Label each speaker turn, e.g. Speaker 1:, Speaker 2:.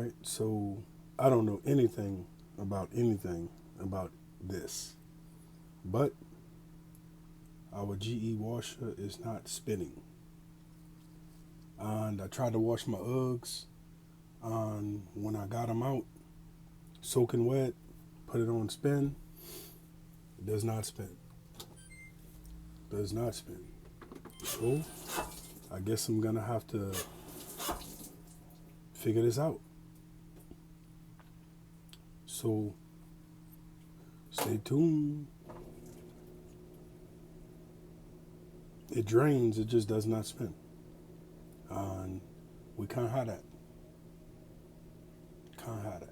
Speaker 1: right? So I don't know anything about this, but our GE washer is not spinning. And I tried to wash my Uggs, and when I got them out, soaking wet, put it on spin, it does not spin. Does not spin. So I guess I'm gonna have to figure this out. So stay tuned. It drains, it just does not spin. And we can't have that. Can't have that.